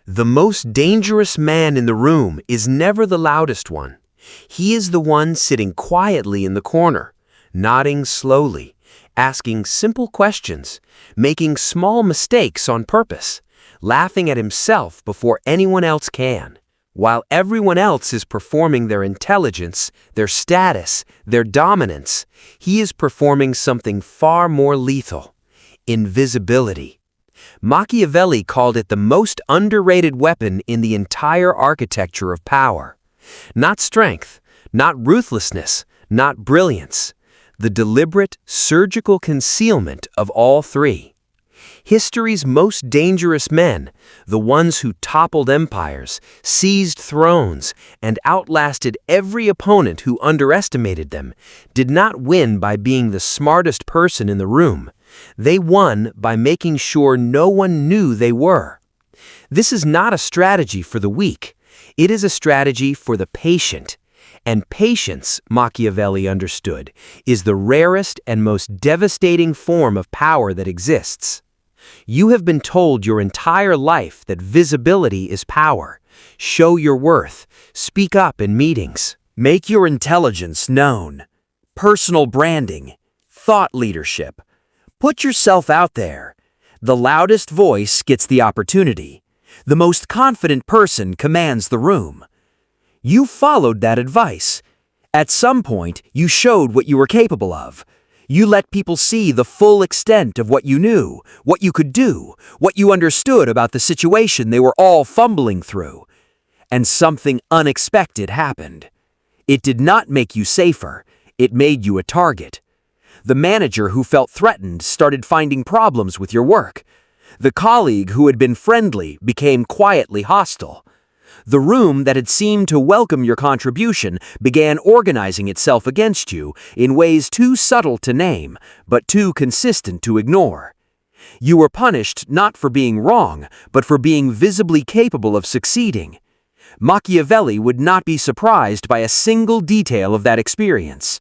The most dangerous man in the room is never the loudest one. He is the one sitting quietly in the corner, nodding slowly, asking simple questions, making small mistakes on purpose, laughing at himself before anyone else can. While everyone else is performing their intelligence, their status, their dominance, he is performing something far more lethal: invisibility. Machiavelli called it the most underrated weapon in the entire architecture of power. Not strength, not ruthlessness, not brilliance. The deliberate, surgical concealment of all three. History's most dangerous men, the ones who toppled empires, seized thrones, and outlasted every opponent who underestimated them, did not win by being the smartest person in the room. They won by making sure no one knew they were. This is not a strategy for the weak. It is a strategy for the patient. And patience, Machiavelli understood, is the rarest and most devastating form of power that exists. You have been told your entire life that visibility is power. Show your worth. Speak up in meetings. Make your intelligence known. Personal branding. Thought leadership. Put yourself out there. The loudest voice gets the opportunity. The most confident person commands the room. You followed that advice. At some point, you showed what you were capable of. You let people see the full extent of what you knew, what you could do, what you understood about the situation they were all fumbling through. And something unexpected happened. It did not make you safer. It made you a target. The manager who felt threatened started finding problems with your work. The colleague who had been friendly became quietly hostile. The room that had seemed to welcome your contribution began organizing itself against you in ways too subtle to name, but too consistent to ignore. You were punished not for being wrong, but for being visibly capable of succeeding. Machiavelli would not be surprised by a single detail of that experience.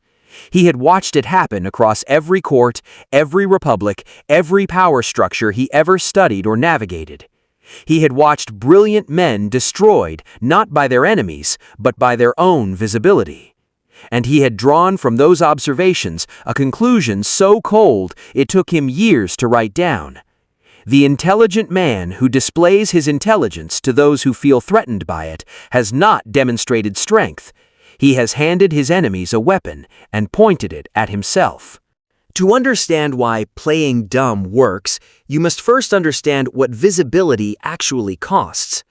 He had watched it happen across every court, every republic, every power structure he ever studied or navigated. He had watched brilliant men destroyed not by their enemies, but by their own visibility. And he had drawn from those observations a conclusion so cold it took him years to write down. The intelligent man who displays his intelligence to those who feel threatened by it has not demonstrated strength. He has handed his enemies a weapon and pointed it at himself. To understand why playing dumb works, you must first understand what visibility actually costs.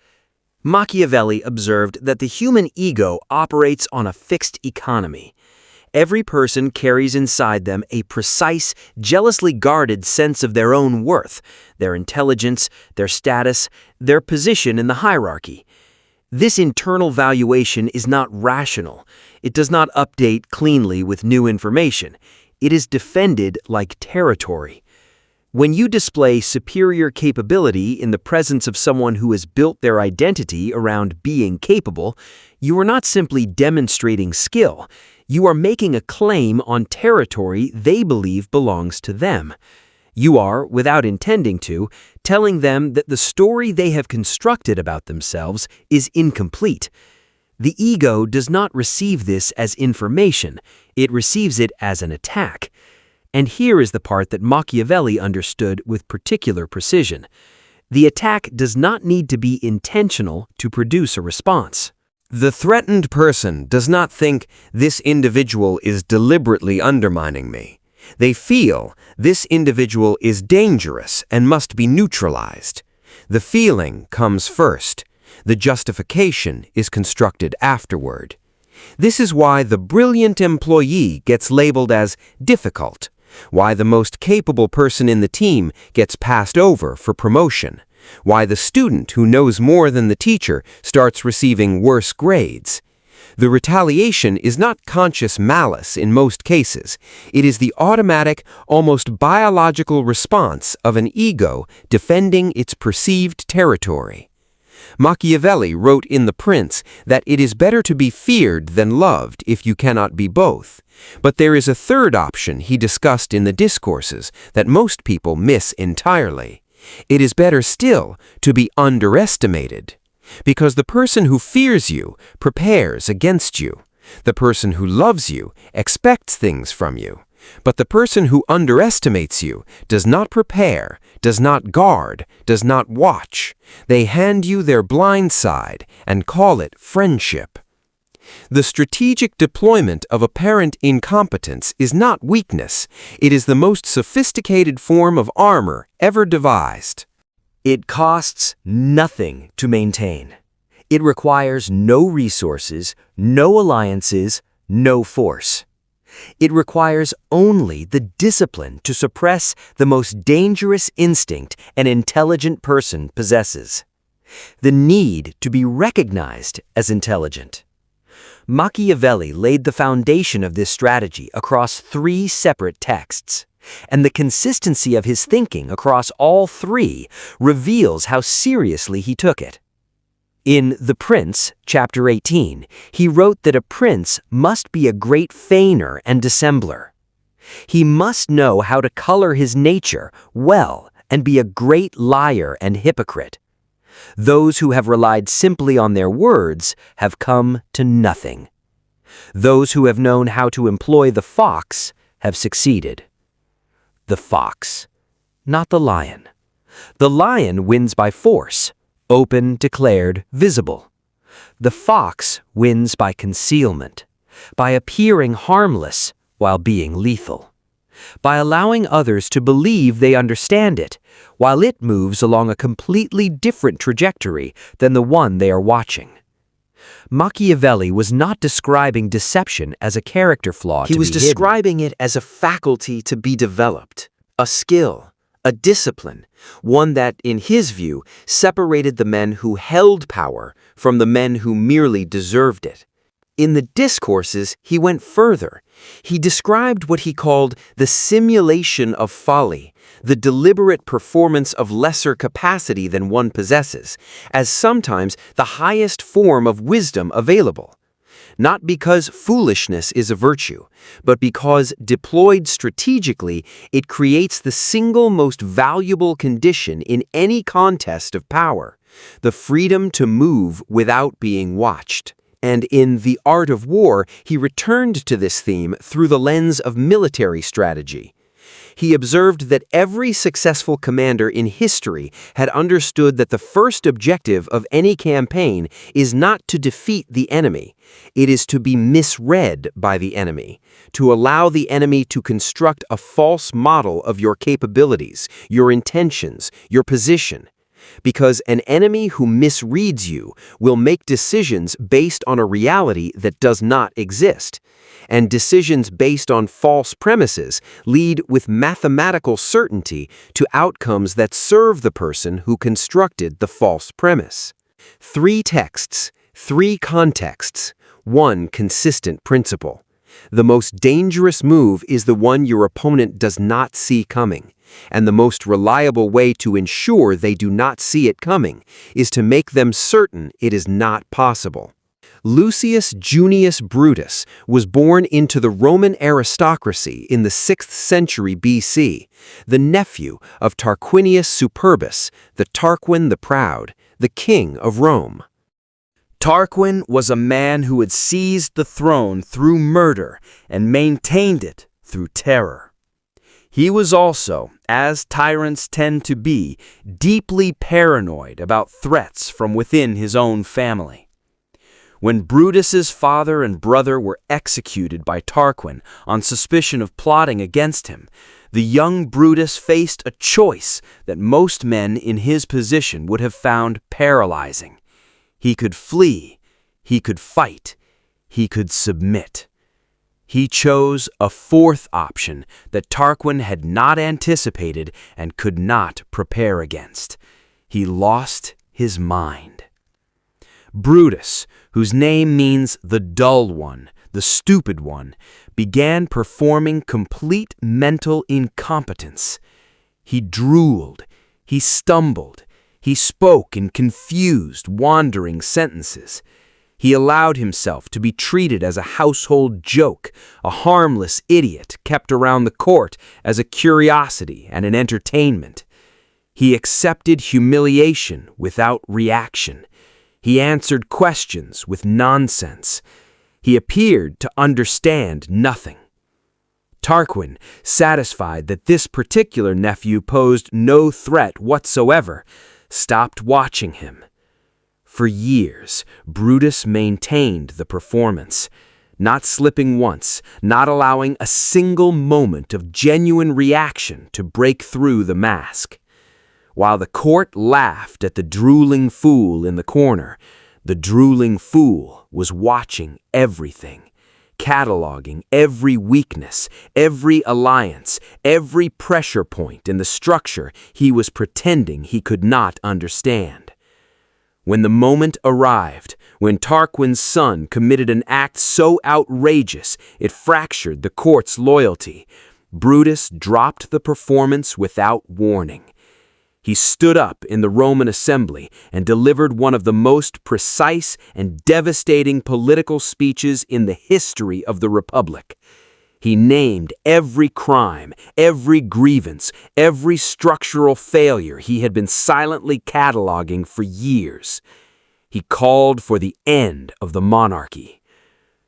Machiavelli observed that the human ego operates on a fixed economy. Every person carries inside them a precise, jealously guarded sense of their own worth, their intelligence, their status, their position in the hierarchy. This internal valuation is not rational. It does not update cleanly with new information. It is defended like territory. When you display superior capability in the presence of someone who has built their identity around being capable, you are not simply demonstrating skill. You are making a claim on territory they believe belongs to them. You are, without intending to, telling them that the story they have constructed about themselves is incomplete. The ego does not receive this as information, it receives it as an attack. And here is the part that Machiavelli understood with particular precision. The attack does not need to be intentional to produce a response. The threatened person does not think this individual is deliberately undermining me. They feel this individual is dangerous and must be neutralized. The feeling comes first. The justification is constructed afterward. This is why the brilliant employee gets labeled as difficult, why the most capable person in the team gets passed over for promotion, why the student who knows more than the teacher starts receiving worse grades. The retaliation is not conscious malice in most cases. It is the automatic, almost biological response of an ego defending its perceived territory. Machiavelli wrote in The Prince that it is better to be feared than loved if you cannot be both. But there is a third option he discussed in the discourses that most people miss entirely. It is better still to be underestimated, because the person who fears you prepares against you. The person who loves you expects things from you, but the person who underestimates you does not prepare, does not guard, does not watch. They hand you their blind side and call it friendship. The strategic deployment of apparent incompetence is not weakness. It is the most sophisticated form of armor ever devised. It costs nothing to maintain. It requires no resources, no alliances, no force. It requires only the discipline to suppress the most dangerous instinct an intelligent person possesses: the need to be recognized as intelligent. Machiavelli laid the foundation of this strategy across 3 separate texts, and the consistency of his thinking across all 3 reveals how seriously he took it. In The Prince, chapter 18, he wrote that a prince must be a great feigner and dissembler. He must know how to color his nature well and be a great liar and hypocrite. Those who have relied simply on their words have come to nothing. Those who have known how to employ the fox have succeeded. The fox, not the lion. The lion wins by force, open, declared, visible. The fox wins by concealment, by appearing harmless while being lethal, by allowing others to believe they understand it, while it moves along a completely different trajectory than the one they are watching. Machiavelli was not describing deception as a character flaw. He was describing it as a faculty to be developed, a skill, a discipline, one that, in his view, separated the men who held power from the men who merely deserved it. In the discourses, he went further. He described what he called the simulation of folly, the deliberate performance of lesser capacity than one possesses, as sometimes the highest form of wisdom available. Not because foolishness is a virtue, but because, deployed strategically, it creates the single most valuable condition in any contest of power: the freedom to move without being watched. And in The Art of War, he returned to this theme through the lens of military strategy. He observed that every successful commander in history had understood that the first objective of any campaign is not to defeat the enemy. It is to be misread by the enemy, to allow the enemy to construct a false model of your capabilities, your intentions, your position. Because an enemy who misreads you will make decisions based on a reality that does not exist. And decisions based on false premises lead with mathematical certainty to outcomes that serve the person who constructed the false premise. 3 texts, 3 contexts, 1 consistent principle. The most dangerous move is the one your opponent does not see coming. And the most reliable way to ensure they do not see it coming is to make them certain it is not possible. Lucius Junius Brutus was born into the Roman aristocracy in the 6th century BC, the nephew of Tarquinius Superbus, the Tarquin the Proud, the king of Rome. Tarquin was a man who had seized the throne through murder and maintained it through terror. He was also, as tyrants tend to be, deeply paranoid about threats from within his own family. When Brutus's father and brother were executed by Tarquin on suspicion of plotting against him, the young Brutus faced a choice that most men in his position would have found paralyzing. He could flee, he could fight, he could submit. He chose a 4th option that Tarquin had not anticipated and could not prepare against. He lost his mind. Brutus, whose name means the dull one, the stupid one, began performing complete mental incompetence. He drooled, he stumbled, he spoke in confused, wandering sentences. He allowed himself to be treated as a household joke, a harmless idiot kept around the court as a curiosity and an entertainment. He accepted humiliation without reaction. He answered questions with nonsense. He appeared to understand nothing. Tarquin, satisfied that this particular nephew posed no threat whatsoever, stopped watching him. For years, Brutus maintained the performance, not slipping once, not allowing a single moment of genuine reaction to break through the mask. While the court laughed at the drooling fool in the corner, the drooling fool was watching everything, cataloging every weakness, every alliance, every pressure point in the structure he was pretending he could not understand. When the moment arrived, when Tarquin's son committed an act so outrageous it fractured the court's loyalty, Brutus dropped the performance without warning. He stood up in the Roman assembly and delivered one of the most precise and devastating political speeches in the history of the Republic. He named every crime, every grievance, every structural failure he had been silently cataloging for years. He called for the end of the monarchy.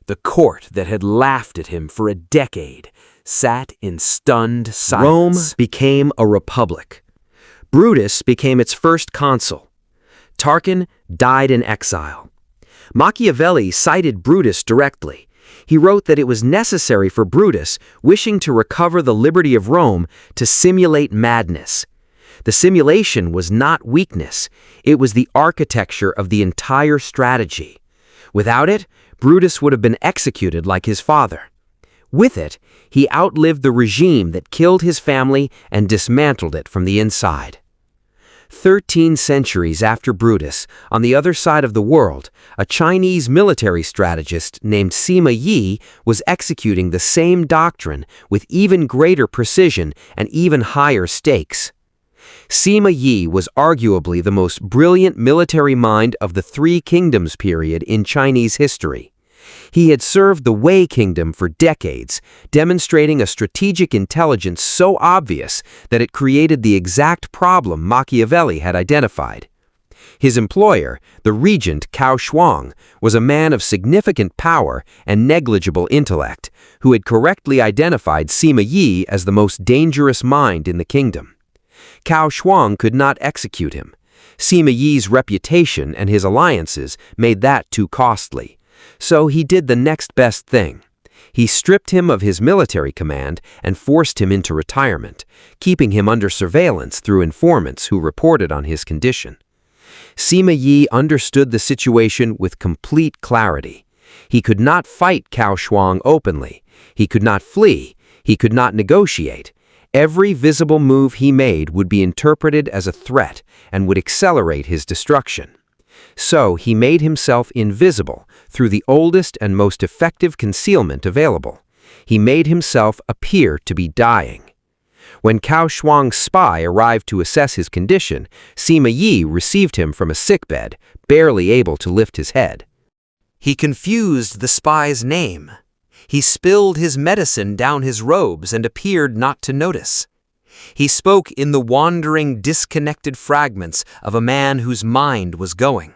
The court that had laughed at him for a decade sat in stunned silence. Rome became a republic. Brutus became its first consul. Tarquin died in exile. Machiavelli cited Brutus directly. He wrote that it was necessary for Brutus, wishing to recover the liberty of Rome, to simulate madness. The simulation was not weakness, it was the architecture of the entire strategy. Without it, Brutus would have been executed like his father. With it, he outlived the regime that killed his family and dismantled it from the inside. 13 centuries after Brutus, on the other side of the world, a Chinese military strategist named Sima Yi was executing the same doctrine with even greater precision and even higher stakes. Sima Yi was arguably the most brilliant military mind of the Three Kingdoms period in Chinese history. He had served the Wei Kingdom for decades, demonstrating a strategic intelligence so obvious that it created the exact problem Machiavelli had identified. His employer, the regent Cao Shuang, was a man of significant power and negligible intellect, who had correctly identified Sima Yi as the most dangerous mind in the kingdom. Cao Shuang could not execute him. Sima Yi's reputation and his alliances made that too costly. So he did the next best thing. He stripped him of his military command and forced him into retirement, keeping him under surveillance through informants who reported on his condition. Sima Yi understood the situation with complete clarity. He could not fight Cao Shuang openly. He could not flee. He could not negotiate. Every visible move he made would be interpreted as a threat and would accelerate his destruction. So he made himself invisible through the oldest and most effective concealment available. He made himself appear to be dying. When Cao Shuang's spy arrived to assess his condition, Sima Yi received him from a sickbed, barely able to lift his head. He confused the spy's name. He spilled his medicine down his robes and appeared not to notice. He spoke in the wandering, disconnected fragments of a man whose mind was going.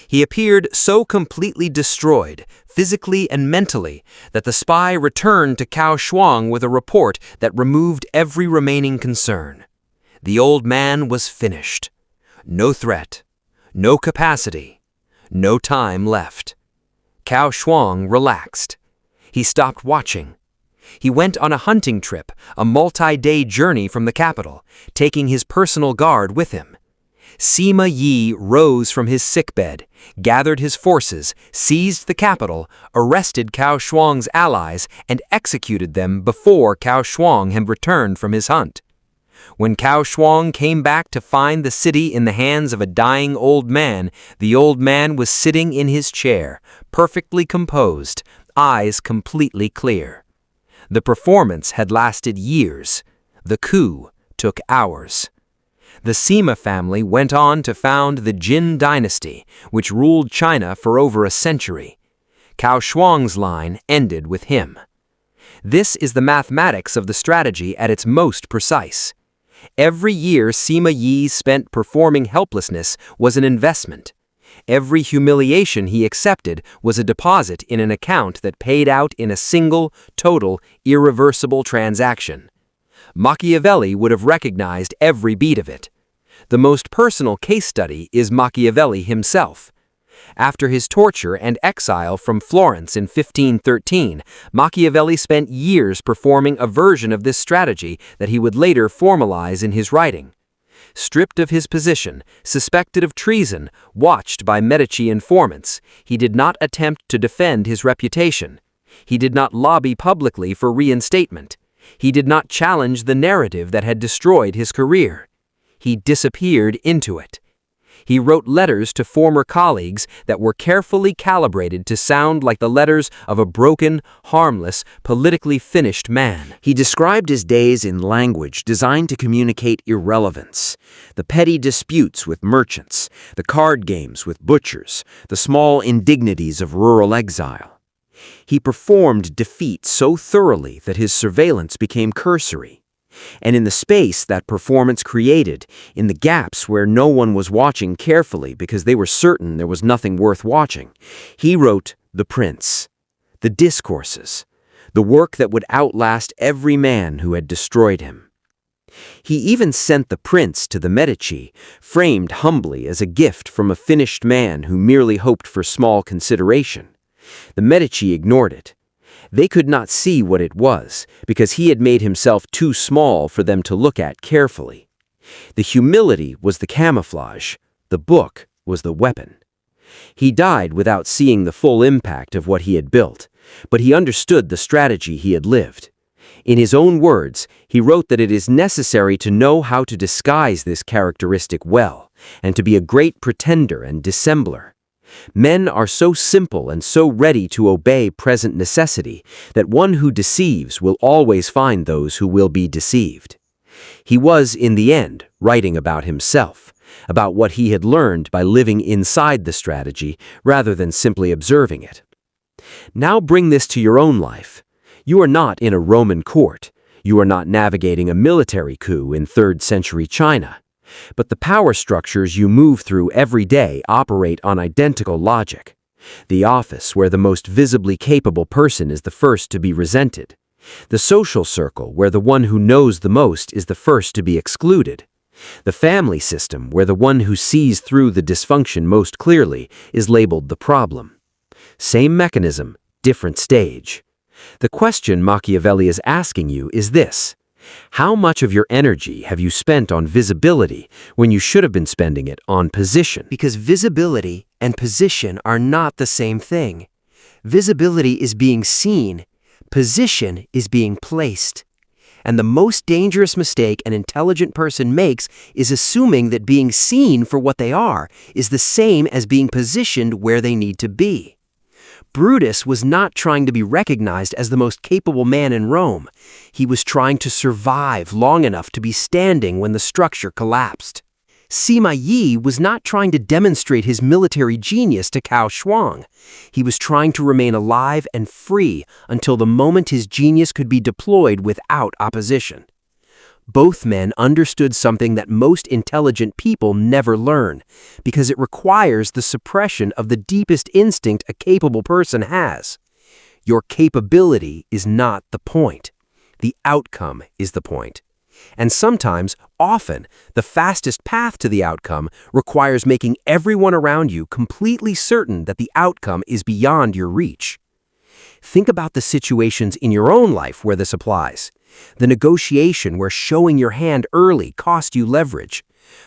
He appeared so completely destroyed, physically and mentally, that the spy returned to Cao Shuang with a report that removed every remaining concern. The old man was finished. No threat, no capacity, no time left. Cao Shuang relaxed. He stopped watching. He went on a hunting trip, a multi-day journey from the capital, taking his personal guard with him. Sima Yi rose from his sickbed, gathered his forces, seized the capital, arrested Cao Shuang's allies, and executed them before Cao Shuang had returned from his hunt. When Cao Shuang came back to find the city in the hands of a dying old man, the old man was sitting in his chair, perfectly composed, eyes completely clear. The performance had lasted years. The coup took hours. The Sima family went on to found the Jin dynasty, which ruled China for over a century. Cao Shuang's line ended with him. This is the mathematics of the strategy at its most precise. Every year Sima Yi spent performing helplessness was an investment. Every humiliation he accepted was a deposit in an account that paid out in a single, total, irreversible transaction. Machiavelli would have recognized every beat of it. The most personal case study is Machiavelli himself. After his torture and exile from Florence in 1513, Machiavelli spent years performing a version of this strategy that he would later formalize in his writing. Stripped of his position, suspected of treason, watched by Medici informants, he did not attempt to defend his reputation. He did not lobby publicly for reinstatement. He did not challenge the narrative that had destroyed his career. He disappeared into it. He wrote letters to former colleagues that were carefully calibrated to sound like the letters of a broken, harmless, politically finished man. He described his days in language designed to communicate irrelevance, the petty disputes with merchants, the card games with butchers, the small indignities of rural exile. He performed defeat so thoroughly that his surveillance became cursory. And in the space that performance created, in the gaps where no one was watching carefully because they were certain there was nothing worth watching, he wrote The Prince, the discourses, the work that would outlast every man who had destroyed him. He even sent The Prince to the Medici, framed humbly as a gift from a finished man who merely hoped for small consideration. The Medici ignored it. They could not see what it was, because he had made himself too small for them to look at carefully. The humility was the camouflage, the book was the weapon. He died without seeing the full impact of what he had built, but he understood the strategy he had lived. In his own words, he wrote that it is necessary to know how to disguise this characteristic well, and to be a great pretender and dissembler. Men are so simple and so ready to obey present necessity that one who deceives will always find those who will be deceived. He was, in the end, writing about himself, about what he had learned by living inside the strategy rather than simply observing it. Now bring this to your own life. You are not in a Roman court. You are not navigating a military coup in 3rd century China. But the power structures you move through every day operate on identical logic. The office where the most visibly capable person is the first to be resented. The social circle where the one who knows the most is the first to be excluded. The family system where the one who sees through the dysfunction most clearly is labeled the problem. Same mechanism, different stage. The question Machiavelli is asking you is this: how much of your energy have you spent on visibility when you should have been spending it on position? Because visibility and position are not the same thing. Visibility is being seen. Position is being placed. And the most dangerous mistake an intelligent person makes is assuming that being seen for what they are is the same as being positioned where they need to be. Brutus was not trying to be recognized as the most capable man in Rome. He was trying to survive long enough to be standing when the structure collapsed. Sima Yi was not trying to demonstrate his military genius to Cao Shuang. He was trying to remain alive and free until the moment his genius could be deployed without opposition. Both men understood something that most intelligent people never learn, because it requires the suppression of the deepest instinct a capable person has. Your capability is not the point. The outcome is the point. And sometimes, often, the fastest path to the outcome requires making everyone around you completely certain that the outcome is beyond your reach. Think about the situations in your own life where this applies. The negotiation where showing your hand early cost you leverage.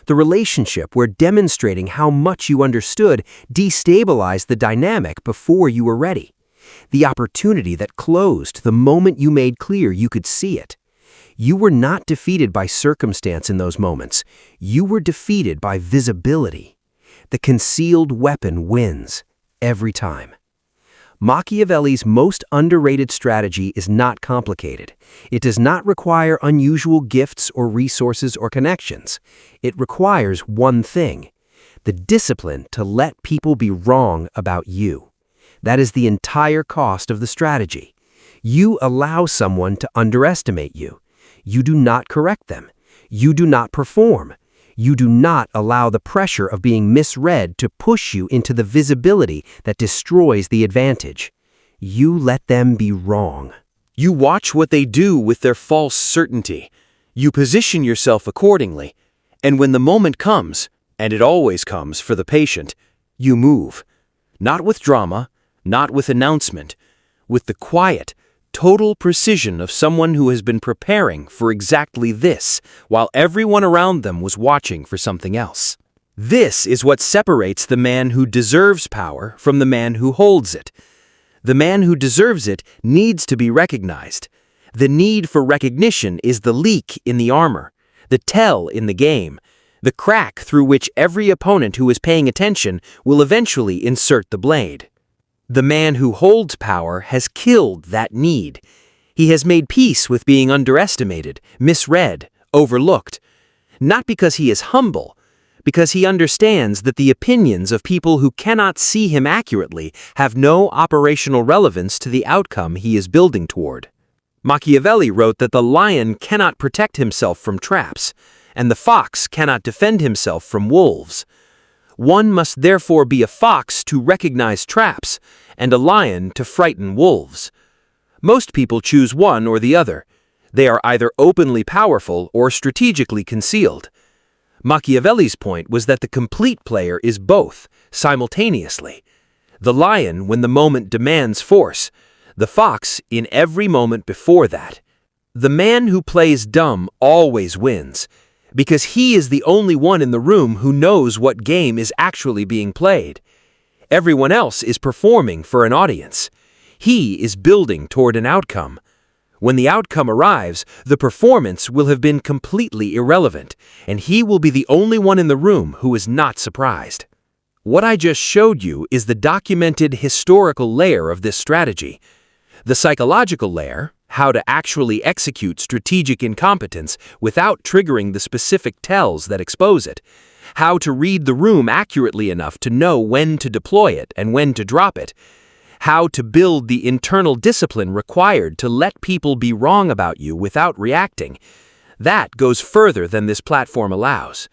The relationship where demonstrating how much you understood destabilized the dynamic before you were ready. The opportunity that closed the moment you made clear you could see it. You were not defeated by circumstance in those moments. You were defeated by visibility. The concealed weapon wins every time. Machiavelli's most underrated strategy is not complicated. It does not require unusual gifts or resources or connections. It requires one thing: the discipline to let people be wrong about you. That is the entire cost of the strategy. You allow someone to underestimate you. You do not correct them. You do not perform. You do not allow the pressure of being misread to push you into the visibility that destroys the advantage. You let them be wrong. You watch what they do with their false certainty. You position yourself accordingly. And when the moment comes, and it always comes for the patient, you move. Not with drama, not with announcement, with the quiet, total precision of someone who has been preparing for exactly this, while everyone around them was watching for something else. This is what separates the man who deserves power from the man who holds it. The man who deserves it needs to be recognized. The need for recognition is the leak in the armor, the tell in the game, the crack through which every opponent who is paying attention will eventually insert the blade. The man who holds power has killed that need. He has made peace with being underestimated, misread, overlooked. Not because he is humble, because he understands that the opinions of people who cannot see him accurately have no operational relevance to the outcome he is building toward. Machiavelli wrote that the lion cannot protect himself from traps, and the fox cannot defend himself from wolves. One must therefore be a fox to recognize traps, and a lion to frighten wolves. Most people choose one or the other. They are either openly powerful or strategically concealed. Machiavelli's point was that the complete player is both, simultaneously. The lion when the moment demands force, the fox in every moment before that. The man who plays dumb always wins, because he is the only one in the room who knows what game is actually being played. Everyone else is performing for an audience. He is building toward an outcome. When the outcome arrives, the performance will have been completely irrelevant, and he will be the only one in the room who is not surprised. What I just showed you is the documented historical layer of this strategy. The psychological layer, how to actually execute strategic incompetence without triggering the specific tells that expose it, how to read the room accurately enough to know when to deploy it and when to drop it, how to build the internal discipline required to let people be wrong about you without reacting. That goes further than this platform allows.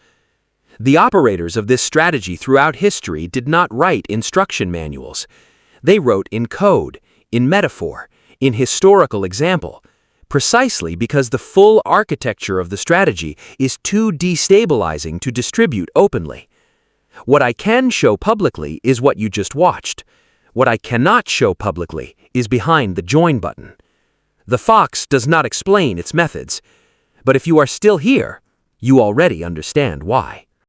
The operators of this strategy throughout history did not write instruction manuals. They wrote in code, in metaphor, in historical example, precisely because the full architecture of the strategy is too destabilizing to distribute openly. What I can show publicly is what you just watched. What I cannot show publicly is behind the join button. The fox does not explain its methods, but if you are still here, you already understand why.